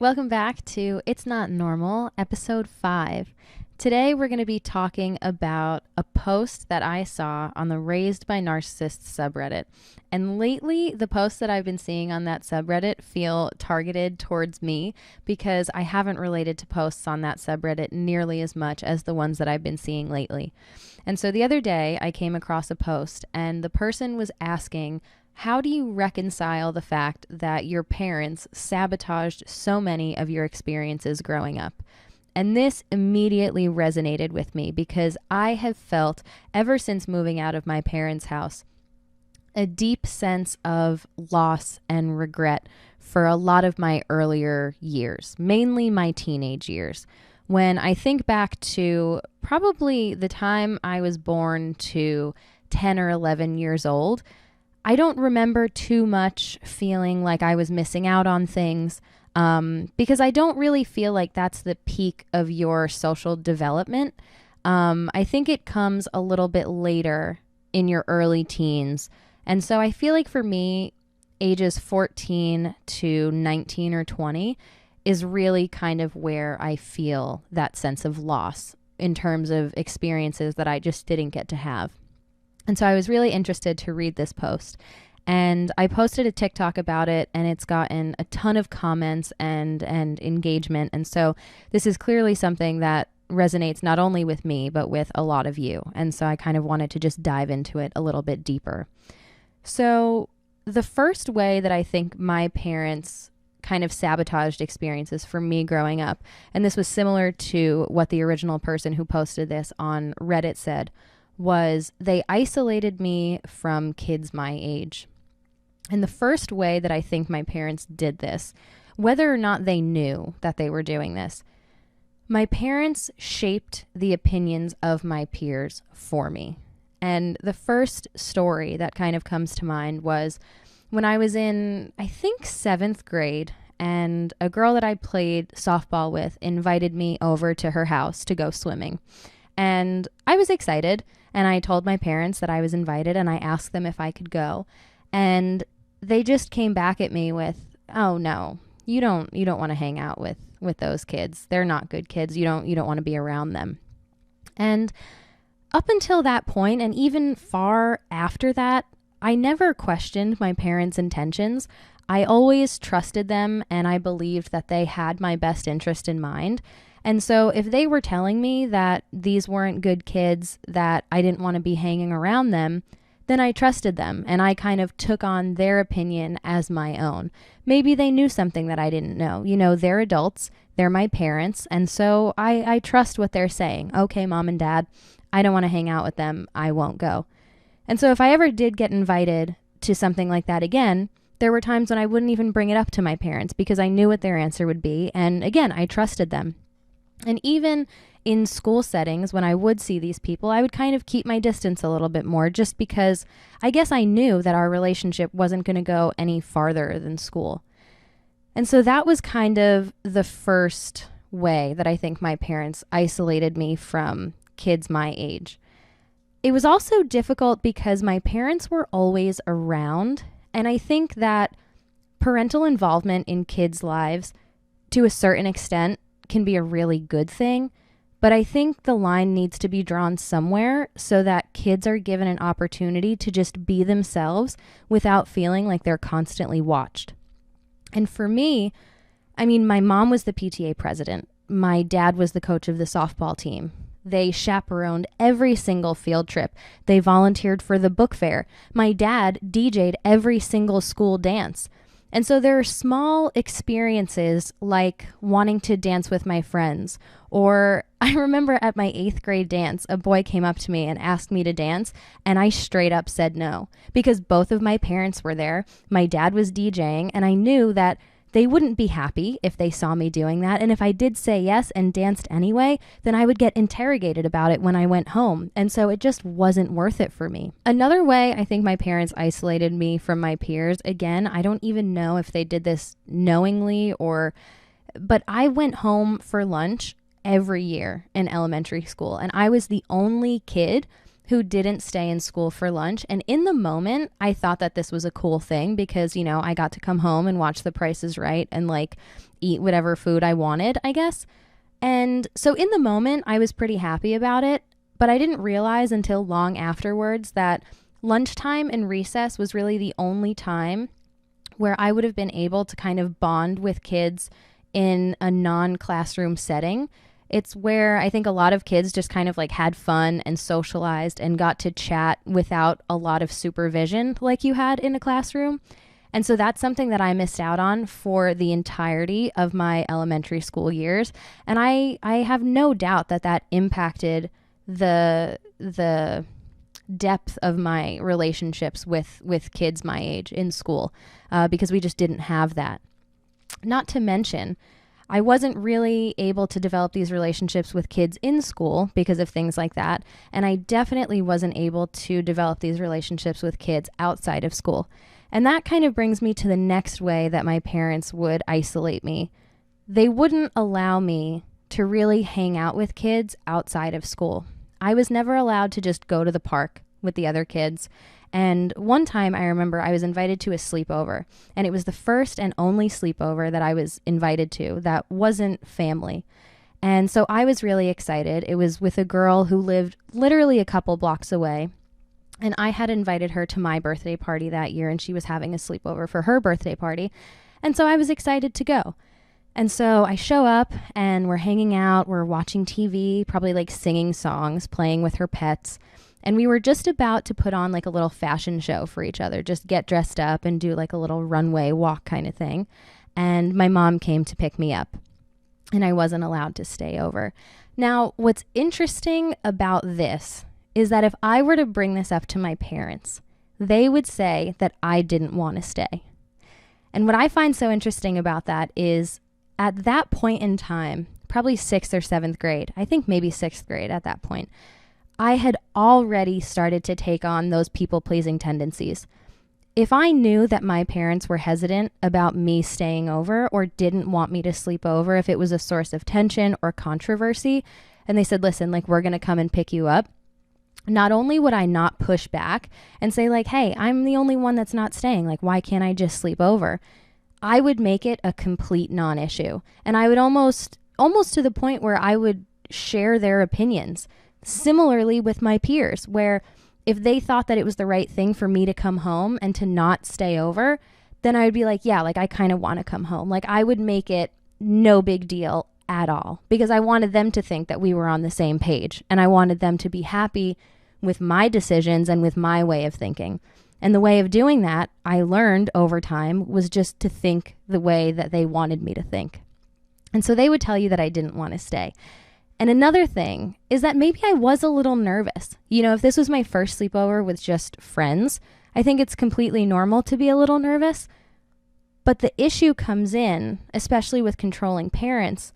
Welcome back to It's Not Normal, episode 5. Today we're going to be talking about a post that I saw on the Raised by Narcissists subreddit. And lately, the posts that I've been seeing on that subreddit feel targeted towards me because I haven't related to posts on that subreddit nearly as much as the ones that I've been seeing lately. And so the other day, I came across a post and the person was asking, how do you reconcile the fact that your parents sabotaged so many of your experiences growing up? And this immediately resonated with me because I have felt, ever since moving out of my parents' house, a deep sense of loss and regret for a lot of my earlier years, mainly my teenage years. When I think back to probably the time I was born to 10 or 11 years old, I don't remember too much feeling like I was missing out on things because I don't really feel like that's the peak of your social development. I think it comes a little bit later in your early teens. And so I feel like for me, ages 14 to 19 or 20 is really kind of where I feel that sense of loss in terms of experiences that I just didn't get to have. And so I was really interested to read this post. And I posted a TikTok about it, and it's gotten a ton of comments and engagement. And so this is clearly something that resonates not only with me, but with a lot of you. And so I kind of wanted to just dive into it a little bit deeper. So the first way that I think my parents kind of sabotaged experiences for me growing up, and this was similar to what the original person who posted this on Reddit said, was they isolated me from kids my age. And the first way that I think my parents did this, whether or not they knew that they were doing this, my parents shaped the opinions of my peers for me. And the first story that kind of comes to mind was when I was in, I think, 7th grade, and a girl that I played softball with invited me over to her house to go swimming. And I was excited, and I told my parents that I was invited, and I asked them if I could go. And they just came back at me with, "Oh no, you don't want to hang out with those kids. They're not good kids. You don't want to be around them." And up until that point, and even far after that, I never questioned my parents' intentions. I always trusted them, and I believed that they had my best interest in mind. And so if they were telling me that these weren't good kids, that I didn't want to be hanging around them, then I trusted them and I kind of took on their opinion as my own. Maybe they knew something that I didn't know. You know, they're adults, they're my parents, and so I trust what they're saying. Okay, mom and dad, I don't want to hang out with them, I won't go. And so if I ever did get invited to something like that again, there were times when I wouldn't even bring it up to my parents because I knew what their answer would be. And again, I trusted them. And even in school settings, when I would see these people, I would kind of keep my distance a little bit more just because I guess I knew that our relationship wasn't going to go any farther than school. And so that was kind of the first way that I think my parents isolated me from kids my age. It was also difficult because my parents were always around, and I think that parental involvement in kids' lives, to a certain extent, can be a really good thing, but I think the line needs to be drawn somewhere so that kids are given an opportunity to just be themselves without feeling like they're constantly watched. And for me, I mean, my mom was the PTA president. My dad was the coach of the softball team. They chaperoned every single field trip. They volunteered for the book fair. My dad DJ'd every single school dance. And so there are small experiences like wanting to dance with my friends. Or I remember at my 8th grade dance, a boy came up to me and asked me to dance, and I straight up said no because both of my parents were there. My dad was DJing, and I knew that they wouldn't be happy if they saw me doing that. And if I did say yes and danced anyway, then I would get interrogated about it when I went home. And so it just wasn't worth it for me. Another way I think my parents isolated me from my peers, again, I don't even know if they did this knowingly but I went home for lunch every year in elementary school. And I was the only kid who didn't stay in school for lunch. And in the moment, I thought that this was a cool thing because, you know, I got to come home and watch The Price is Right and like eat whatever food I wanted, I guess. And so in the moment, I was pretty happy about it, but I didn't realize until long afterwards that lunchtime and recess was really the only time where I would have been able to kind of bond with kids in a non-classroom setting. It's where I think a lot of kids just kind of like had fun and socialized and got to chat without a lot of supervision like you had in a classroom. And so that's something that I missed out on for the entirety of my elementary school years. And I have no doubt that that impacted the depth of my relationships with kids my age in school because we just didn't have that. Not to mention, I wasn't really able to develop these relationships with kids in school because of things like that. And I definitely wasn't able to develop these relationships with kids outside of school. And that kind of brings me to the next way that my parents would isolate me. They wouldn't allow me to really hang out with kids outside of school. I was never allowed to just go to the park with the other kids. And one time I remember I was invited to a sleepover, and it was the first and only sleepover that I was invited to that wasn't family. And so I was really excited. It was with a girl who lived literally a couple blocks away. And I had invited her to my birthday party that year, and she was having a sleepover for her birthday party. And so I was excited to go. And so I show up and we're hanging out, we're watching TV, probably like singing songs, playing with her pets. And we were just about to put on like a little fashion show for each other, just get dressed up and do like a little runway walk kind of thing. And my mom came to pick me up, and I wasn't allowed to stay over. Now, what's interesting about this is that if I were to bring this up to my parents, they would say that I didn't want to stay. And what I find so interesting about that is at that point in time, probably 6th or 7th grade, I think maybe 6th grade at that point, I had already started to take on those people-pleasing tendencies. If I knew that my parents were hesitant about me staying over or didn't want me to sleep over, if it was a source of tension or controversy, and they said, listen, like, we're going to come and pick you up, not only would I not push back and say like, hey, I'm the only one that's not staying, like, why can't I just sleep over? I would make it a complete non-issue. And I would almost to the point where I would share their opinions. Similarly with my peers, where if they thought that it was the right thing for me to come home and to not stay over, then I would be like, yeah, like I kind of want to come home. Like I would make it no big deal at all because I wanted them to think that we were on the same page, and I wanted them to be happy with my decisions and with my way of thinking. And the way of doing that, I learned over time, was just to think the way that they wanted me to think. And so they would tell you that I didn't want to stay. And another thing is that maybe I was a little nervous. You know, if this was my first sleepover with just friends, I think it's completely normal to be a little nervous. But the issue comes in, especially with controlling parents,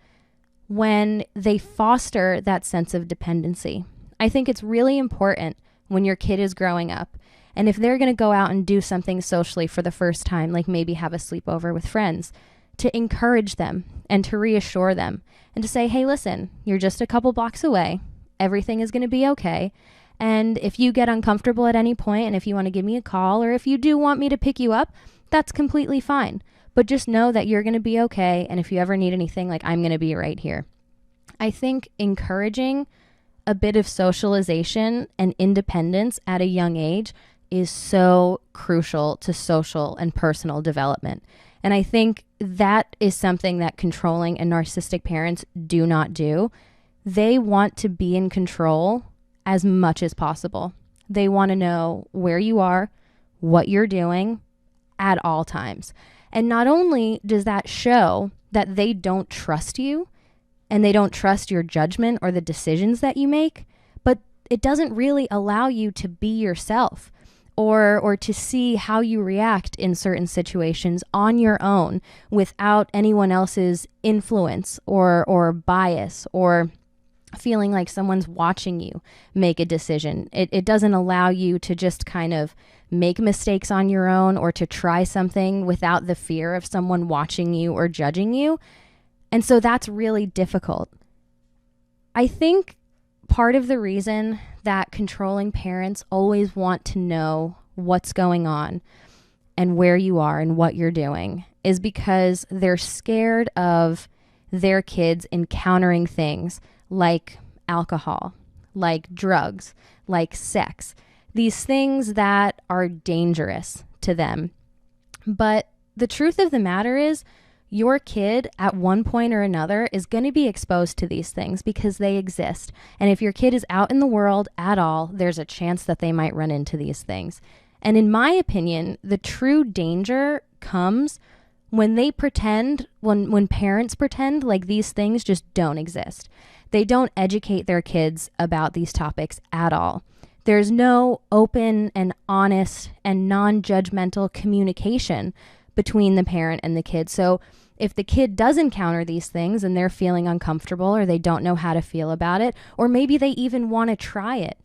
when they foster that sense of dependency. I think it's really important when your kid is growing up, and if they're going to go out and do something socially for the first time, like maybe have a sleepover with friends, to encourage them and to reassure them and to say, hey, listen, you're just a couple blocks away. Everything is going to be okay. And if you get uncomfortable at any point, and if you want to give me a call, or if you do want me to pick you up, that's completely fine. But just know that you're going to be okay. And if you ever need anything, like, I'm going to be right here. I think encouraging a bit of socialization and independence at a young age is so crucial to social and personal development. And I think that is something that controlling and narcissistic parents do not do. They want to be in control as much as possible. They want to know where you are, what you're doing at all times. And not only does that show that they don't trust you and they don't trust your judgment or the decisions that you make, but it doesn't really allow you to be yourself or to see how you react in certain situations on your own without anyone else's influence or bias or feeling like someone's watching you make a decision. It doesn't allow you to just kind of make mistakes on your own or to try something without the fear of someone watching you or judging you. And so that's really difficult. I think part of the reason that controlling parents always want to know what's going on and where you are and what you're doing is because they're scared of their kids encountering things like alcohol, like drugs, like sex, these things that are dangerous to them. But the truth of the matter is, your kid at one point or another is going to be exposed to these things because they exist. And if your kid is out in the world at all, there's a chance that they might run into these things. And in my opinion, the true danger comes when they pretend, when parents pretend like these things just don't exist. They don't educate their kids about these topics at all. There's no open and honest and non-judgmental communication between the parent and the kid. So if the kid does encounter these things and they're feeling uncomfortable or they don't know how to feel about it, or maybe they even want to try it,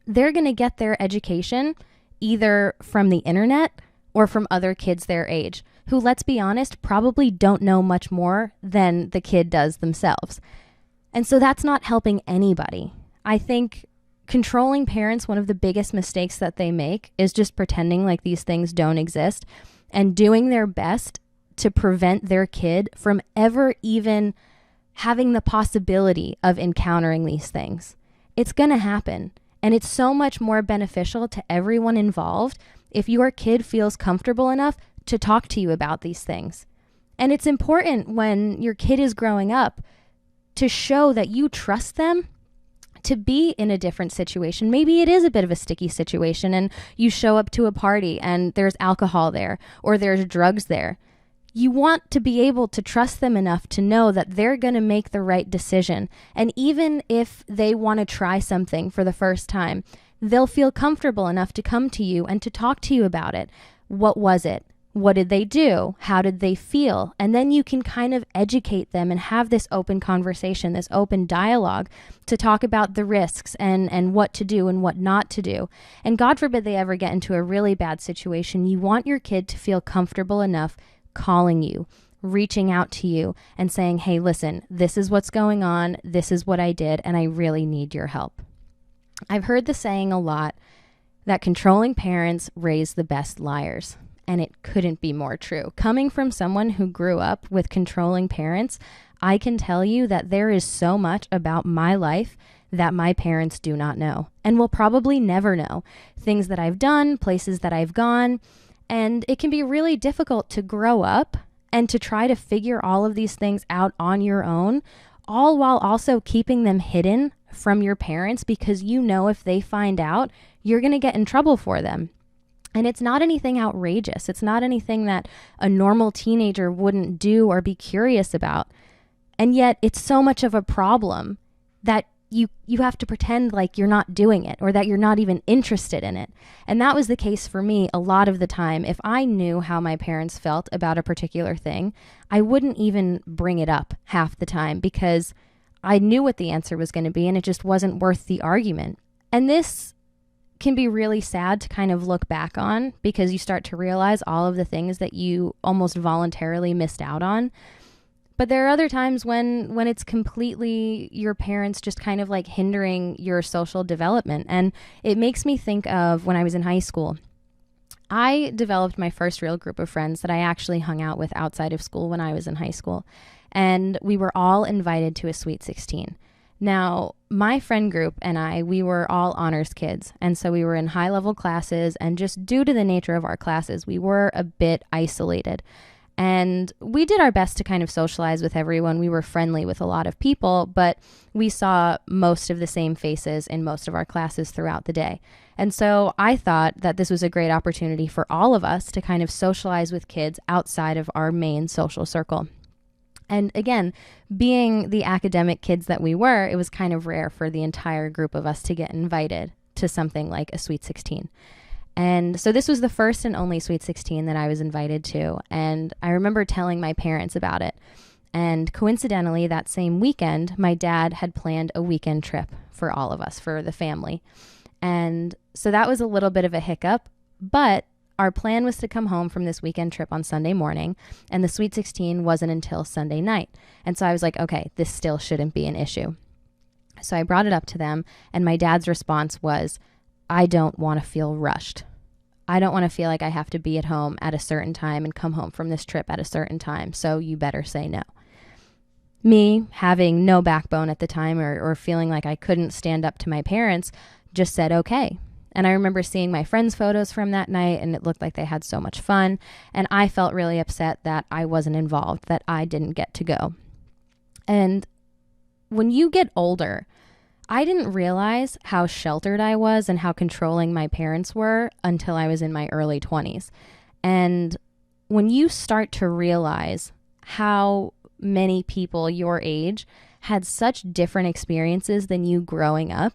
they're going to get their education either from the internet or from other kids their age, who, let's be honest, probably don't know much more than the kid does themselves. And so that's not helping anybody. I think controlling parents, one of the biggest mistakes that they make is just pretending like these things don't exist and doing their best to prevent their kid from ever even having the possibility of encountering these things. It's going to happen. And it's so much more beneficial to everyone involved if your kid feels comfortable enough to talk to you about these things. And it's important when your kid is growing up to show that you trust them to be in a different situation. Maybe it is a bit of a sticky situation and you show up to a party and there's alcohol there or there's drugs there. You want to be able to trust them enough to know that they're going to make the right decision. And even if they want to try something for the first time, they'll feel comfortable enough to come to you and to talk to you about it. What was it? What did they do? How did they feel? And then you can kind of educate them and have this open conversation, this open dialogue to talk about the risks and what to do and what not to do. And God forbid they ever get into a really bad situation. You want your kid to feel comfortable enough calling you, reaching out to you and saying, hey, listen, this is what's going on. This is what I did, and I really need your help. I've heard the saying a lot that controlling parents raise the best liars, and it couldn't be more true. Coming from someone who grew up with controlling parents, I can tell you that there is so much about my life that my parents do not know and will probably never know. Things that I've done, places that I've gone. And it can be really difficult to grow up and to try to figure all of these things out on your own, all while also keeping them hidden from your parents because you know if they find out, you're going to get in trouble for them. And it's not anything outrageous. It's not anything that a normal teenager wouldn't do or be curious about. And yet it's so much of a problem that you have to pretend like you're not doing it or that you're not even interested in it. And that was the case for me a lot of the time. If I knew how my parents felt about a particular thing, I wouldn't even bring it up half the time because I knew what the answer was going to be and it just wasn't worth the argument. And this can be really sad to kind of look back on because you start to realize all of the things that you almost voluntarily missed out on. But there are other times when it's completely your parents just kind of like hindering your social development. And it makes me think of when I was in high school. I developed my first real group of friends that I actually hung out with outside of school when I was in high school. And we were all invited to a Sweet 16. Now, my friend group and we were all honors kids. And so we were in high-level classes. And just due to the nature of our classes, we were a bit isolated. And we did our best to kind of socialize with everyone. We were friendly with a lot of people, but we saw most of the same faces in most of our classes throughout the day. And so I thought that this was a great opportunity for all of us to kind of socialize with kids outside of our main social circle. And again, being the academic kids that we were, it was kind of rare for the entire group of us to get invited to something like a Sweet 16. And so this was the first and only Sweet 16 that I was invited to. And I remember telling my parents about it. And coincidentally, that same weekend, my dad had planned a weekend trip for all of us, for the family. And so that was a little bit of a hiccup, but our plan was to come home from this weekend trip on Sunday morning, and the Sweet 16 wasn't until Sunday night. And so I was like, okay, this still shouldn't be an issue. So I brought it up to them, and my dad's response was, I don't want to feel rushed. I don't want to feel like I have to be at home at a certain time and come home from this trip at a certain time. So you better say no. Me, having no backbone at the time or feeling like I couldn't stand up to my parents, just said okay. And I remember seeing my friends' photos from that night, and it looked like they had so much fun. And I felt really upset that I wasn't involved, that I didn't get to go. And when you get older, I didn't realize how sheltered I was and how controlling my parents were until I was in my early 20s. And when you start to realize how many people your age had such different experiences than you growing up,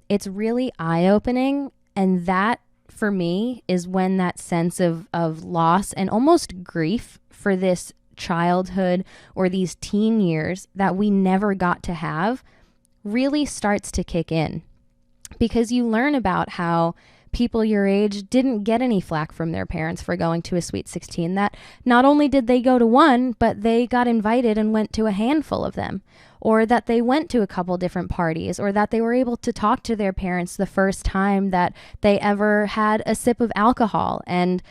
it's really eye-opening. And that, for me, is when that sense of loss and almost grief for this childhood or these teen years that we never got to have really starts to kick in, because you learn about how people your age didn't get any flack from their parents for going to a Sweet 16, that not only did they go to one, but they got invited and went to a handful of them, or that they went to a couple different parties, or that they were able to talk to their parents the first time that they ever had a sip of alcohol, and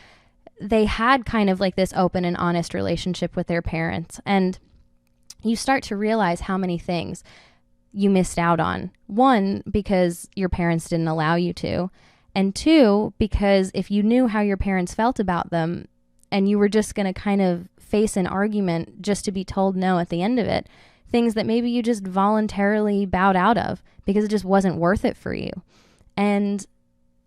they had kind of like this open and honest relationship with their parents. And you start to realize how many things you missed out on. One, because your parents didn't allow you to. And two, because if you knew how your parents felt about them and you were just going to kind of face an argument just to be told no at the end of it, things that maybe you just voluntarily bowed out of because it just wasn't worth it for you. And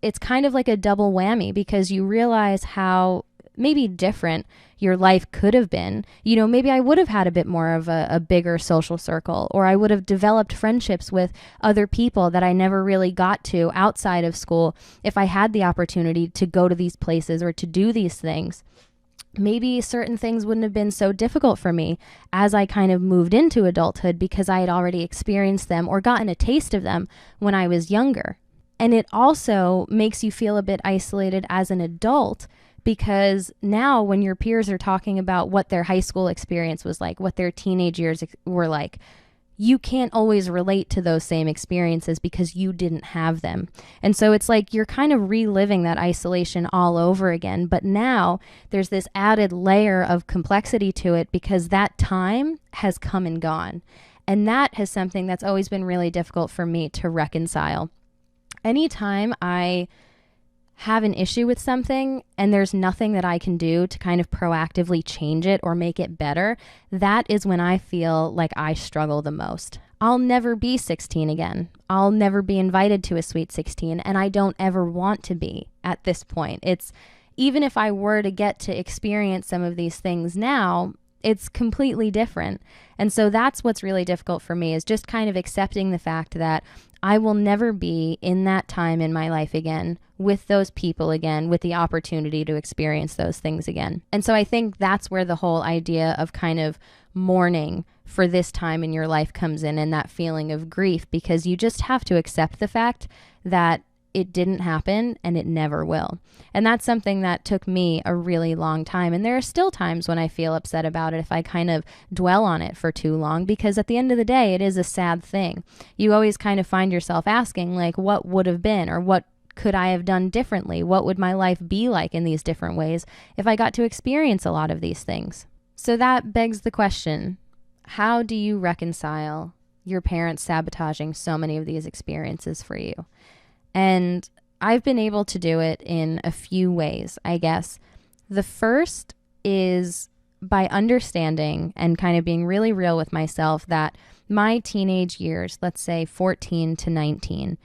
it's kind of like a double whammy, because you realize how maybe different your life could have been. You know, maybe I would have had a bit more of a bigger social circle, or I would have developed friendships with other people that I never really got to outside of school if I had the opportunity to go to these places or to do these things. Maybe certain things wouldn't have been so difficult for me as I kind of moved into adulthood, because I had already experienced them or gotten a taste of them when I was younger. And it also makes you feel a bit isolated as an adult, because now when your peers are talking about what their high school experience was like, what their teenage years were like, you can't always relate to those same experiences because you didn't have them. And so it's like you're kind of reliving that isolation all over again. But now there's this added layer of complexity to it because that time has come and gone. And that is something that's always been really difficult for me to reconcile. Anytime I have an issue with something and there's nothing that I can do to kind of proactively change it or make it better, that is when I feel like I struggle the most. I'll never be 16 again. I'll never be invited to a Sweet 16, and I don't ever want to be at this point. It's even if I were to get to experience some of these things now, it's completely different. And so that's what's really difficult for me, is just kind of accepting the fact that I will never be in that time in my life again, with those people again, with the opportunity to experience those things again. And so I think that's where the whole idea of kind of mourning for this time in your life comes in, and that feeling of grief, because you just have to accept the fact that it didn't happen and it never will. And that's something that took me a really long time. And there are still times when I feel upset about it if I kind of dwell on it for too long, because at the end of the day, it is a sad thing. You always kind of find yourself asking, like, what would have been, or what could I have done differently? What would my life be like in these different ways if I got to experience a lot of these things? So that begs the question, how do you reconcile your parents sabotaging so many of these experiences for you? And I've been able to do it in a few ways, I guess. The first is by understanding and kind of being really real with myself that my teenage years, let's say 14 to 19,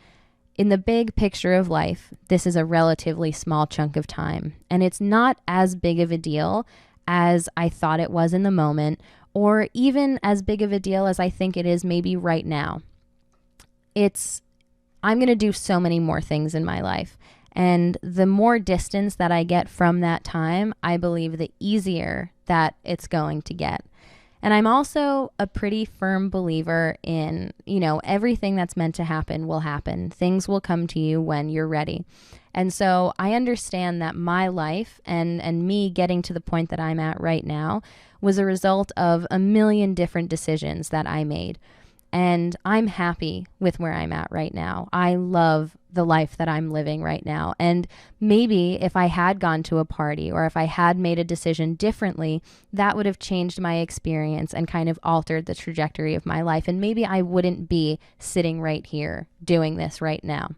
in the big picture of life, this is a relatively small chunk of time. And it's not as big of a deal as I thought it was in the moment, or even as big of a deal as I think it is maybe right now. I'm going to do so many more things in my life. And the more distance that I get from that time, I believe the easier that it's going to get. And I'm also a pretty firm believer in, everything that's meant to happen will happen. Things will come to you when you're ready. And so I understand that my life and me getting to the point that I'm at right now was a result of a million different decisions that I made. And I'm happy with where I'm at right now. I love the life that I'm living right now. And maybe if I had gone to a party or if I had made a decision differently, that would have changed my experience and kind of altered the trajectory of my life. And maybe I wouldn't be sitting right here doing this right now.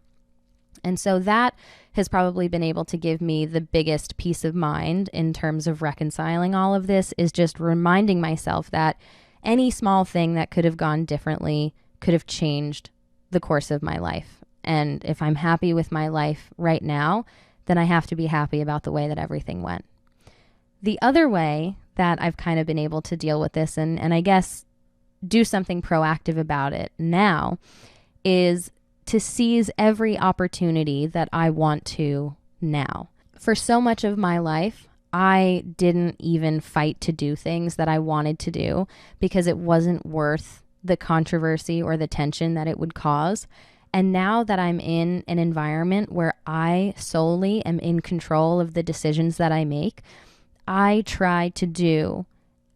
And so that has probably been able to give me the biggest peace of mind in terms of reconciling all of this, is just reminding myself that any small thing that could have gone differently could have changed the course of my life. And if I'm happy with my life right now, then I have to be happy about the way that everything went. The other way that I've kind of been able to deal with this and I guess do something proactive about it now is to seize every opportunity that I want to now. For so much of my life, I didn't even fight to do things that I wanted to do because it wasn't worth the controversy or the tension that it would cause. And now that I'm in an environment where I solely am in control of the decisions that I make, I try to do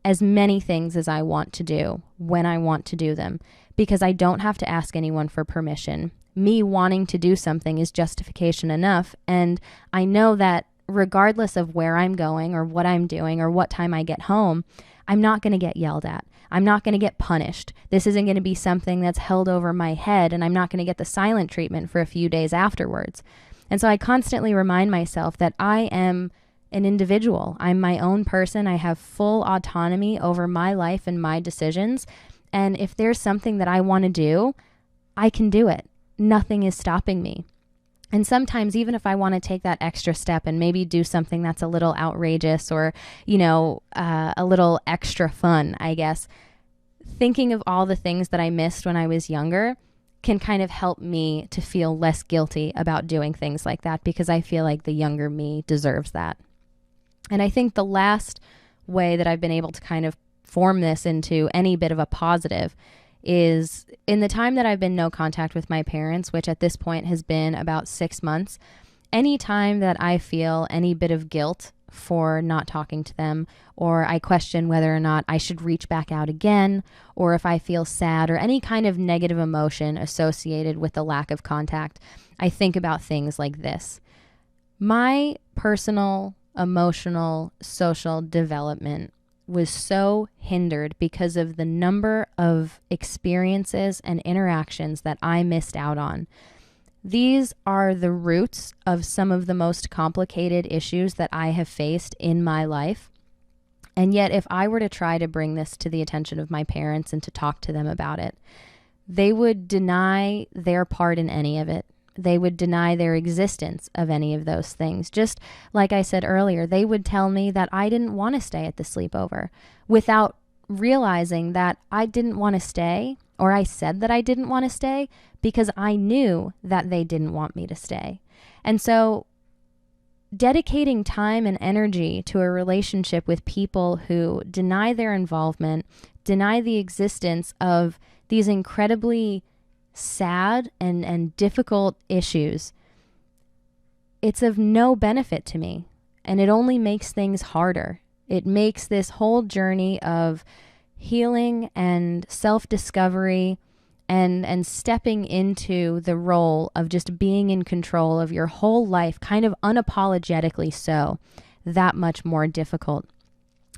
as many things as I want to do when I want to do them, because I don't have to ask anyone for permission. Me wanting to do something is justification enough. And I know that regardless of where I'm going or what I'm doing or what time I get home, I'm not going to get yelled at. I'm not going to get punished. This isn't going to be something that's held over my head, and I'm not going to get the silent treatment for a few days afterwards. And so I constantly remind myself that I am an individual. I'm my own person. I have full autonomy over my life and my decisions. And if there's something that I want to do, I can do it. Nothing is stopping me. And sometimes even if I want to take that extra step and maybe do something that's a little outrageous or, a little extra fun, I guess, thinking of all the things that I missed when I was younger can kind of help me to feel less guilty about doing things like that, because I feel like the younger me deserves that. And I think the last way that I've been able to kind of form this into any bit of a positive is in the time that I've been no contact with my parents, which at this point has been about 6 months. Any time that I feel any bit of guilt for not talking to them, or I question whether or not I should reach back out again, or if I feel sad or any kind of negative emotion associated with the lack of contact, I think about things like this. My personal, emotional, social development was so hindered because of the number of experiences and interactions that I missed out on. These are the roots of some of the most complicated issues that I have faced in my life. And yet, if I were to try to bring this to the attention of my parents and to talk to them about it, they would deny their part in any of it. They would deny their existence of any of those things. Just like I said earlier, they would tell me that I didn't want to stay at the sleepover without realizing that I didn't want to stay, or I said that I didn't want to stay because I knew that they didn't want me to stay. And so dedicating time and energy to a relationship with people who deny their involvement, deny the existence of these incredibly sad and difficult issues, it's of no benefit to me. And it only makes things harder. It makes this whole journey of healing and self-discovery and stepping into the role of just being in control of your whole life, kind of unapologetically so, that much more difficult.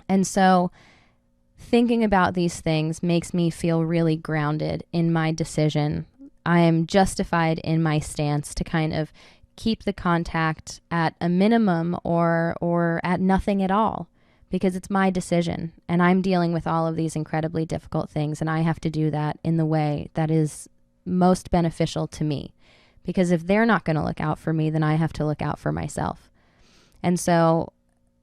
And so thinking about these things makes me feel really grounded in my decision. I am justified in my stance to kind of keep the contact at a minimum or at nothing at all, because it's my decision and I'm dealing with all of these incredibly difficult things, and I have to do that in the way that is most beneficial to me. Because if they're not going to look out for me, then I have to look out for myself. And so,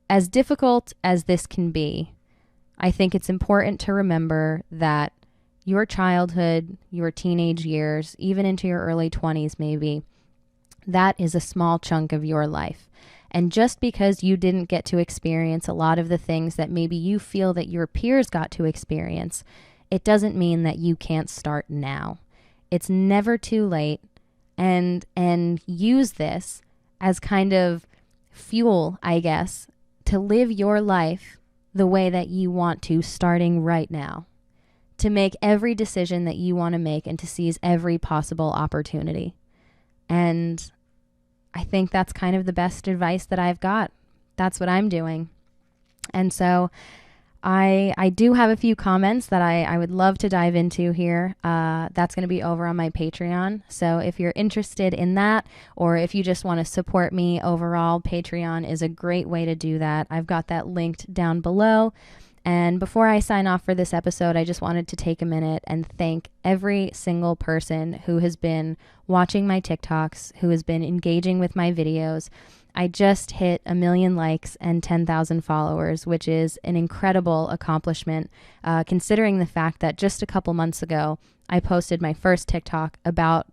as difficult as this can be, I think it's important to remember that your childhood, your teenage years, even into your early 20s maybe, that is a small chunk of your life. And just because you didn't get to experience a lot of the things that maybe you feel that your peers got to experience, it doesn't mean that you can't start now. It's never too late. And use this as kind of fuel, I guess, to live your life the way that you want to, starting right now. to make every decision that you want to make and to seize every possible opportunity. And I think that's kind of the best advice that I've got. That's what I'm doing. And so I do have a few comments that I would love to dive into here. That's going to be over on my Patreon. So if you're interested in that, or if you just want to support me overall, Patreon is a great way to do that. I've got that linked down below. And before I sign off for this episode, I just wanted to take a minute and thank every single person who has been watching my TikToks, who has been engaging with my videos. I just hit 1 million likes and 10,000 followers, which is an incredible accomplishment, considering the fact that just a couple months ago, I posted my first TikTok about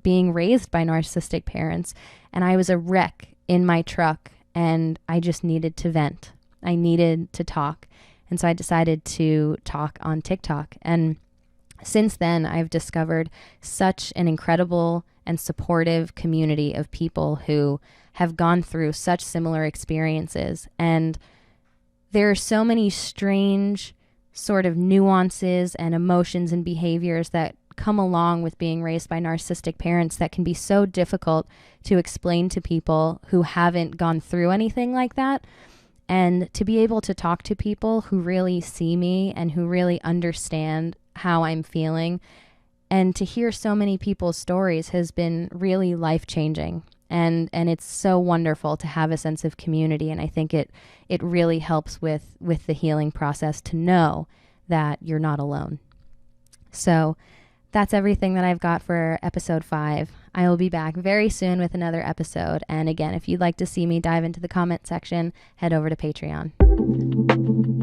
being raised by narcissistic parents, and I was a wreck in my truck, and I just needed to vent. I needed to talk. And so I decided to talk on TikTok. And since then, I've discovered such an incredible and supportive community of people who have gone through such similar experiences. And there are so many strange sort of nuances and emotions and behaviors that come along with being raised by narcissistic parents that can be so difficult to explain to people who haven't gone through anything like that. And to be able to talk to people who really see me and who really understand how I'm feeling, and to hear so many people's stories has been really life-changing. And it's so wonderful to have a sense of community. And I think it really helps with the healing process to know that you're not alone. So that's everything that I've got for episode 5. I will be back very soon with another episode. And again, if you'd like to see me dive into the comment section, head over to Patreon.